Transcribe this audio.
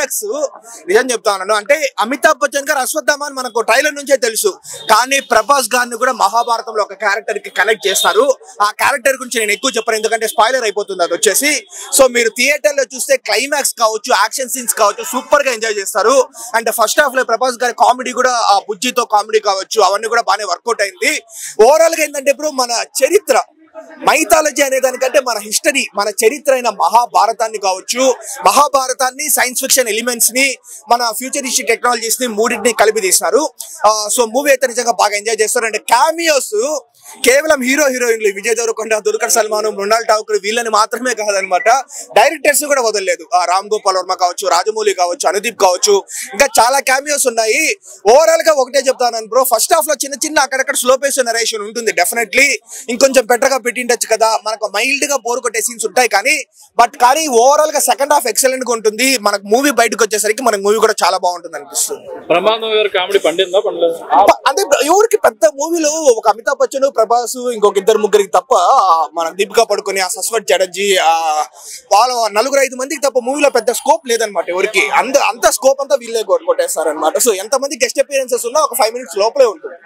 Climax నిజం చెప్తాను అంటే అమితాబ్ బచ్చన్ గారు అశ్వత్థామ అని మనకు ట్రైలర్ నుంచే తెలుసు, కానీ ప్రభాస్ గారిని కూడా మహాభారతంలో ఒక క్యారెక్టర్ కి కనెక్ట్ చేస్తారు. ఆ క్యారెక్టర్ గురించి నేను ఎక్కువ చెప్పను ఎందుకంటే స్పాయిలర్ అయిపోతుంది అది వచ్చేసి. సో మీరు థియేటర్ లో చూస్తే క్లైమాక్స్ కావచ్చు, యాక్షన్ సీన్స్ కావచ్చు, సూపర్ గా ఎంజాయ్ చేస్తారు. అండ్ ఫస్ట్ హాఫ్ లో ప్రభాస్ గారి కామెడీ కూడా ఆ బుజ్జితో కామెడీ కావచ్చు అవన్నీ కూడా బాగానే వర్కౌట్ అయింది. ఓవరాల్ గా ఏంటంటే ఇప్పుడు మన చరిత్ర మైథాలజీ అనే దానికంటే మన హిస్టరీ, మన చరిత్ర అయిన మహాభారతాన్ని కావచ్చు, మహాభారతాన్ని సైన్స్ ఫిక్షన్ ఎలిమెంట్స్ ని, మన ఫ్యూచరిస్టిక్ టెక్నాలజీస్ ని మూడింటిని కలిపి తీసినారు. సో మూవీ అయితే నిజంగా బాగా ఎంజాయ్ చేస్తారు. అండ్ క్యామియోస్ కేవలం హీరోయిన్లు విజయ్ దేవరకొండ, దుల్కర్ సల్మాన్, మృణాల్ ఠాకూర్ వీళ్ళని మాత్రమే కాదనమాట, డైరెక్టర్స్ కూడా వదలలేదు. రామ్ గోపాల్ వర్మ కావచ్చు, రాజమౌళి కావచ్చు, అనుదీప్ కావచ్చు, ఇంకా చాలా క్యామియోస్ ఉన్నాయి. ఓవరాల్ గా ఒకటే చెప్తాను బ్రో, ఫస్ట్ హాఫ్ లో చిన్న అక్కడక్కడ స్లో పేస్ నరేషన్ ఉంటుంది. డెఫినెట్లీ ఇంకొంచెం బెటర్ గా పెట్టిండొచ్చు కదా, మనకు మైల్డ్ గా బోర్ కొట్టే సీన్స్ ఉంటాయి కానీ ఓవరాల్ గా సెకండ్ హాఫ్ ఎక్సలెంట్ గా ఉంటుంది. మనకు మూవీ బయటకు వచ్చేసరికి మనకు మూవీ కూడా చాలా బాగుంటుంది అనిపిస్తుంది. అంటే ఎవరికి పెద్ద మూవీలో ఒక అమితాబ్ బచ్చన్, ప్రభాస్, ఇంకొక ఇద్దరు ముగ్గురికి తప్ప, మన దీపికా పడుకొని, ఆ సస్వత్ చటర్జీ, వాళ్ళ 4-5 మందికి తప్ప మూవీలో పెద్ద స్కోప్ లేదనమాట ఎవరికి. అంత స్కోప్ అంతా వీళ్ళే కొట్టేస్తారు అనమాట. సో ఎంతమంది గెస్ట్ అపియరెన్సెస్ ఉన్నా ఒక 5 minutes లోపలే ఉంటుంది.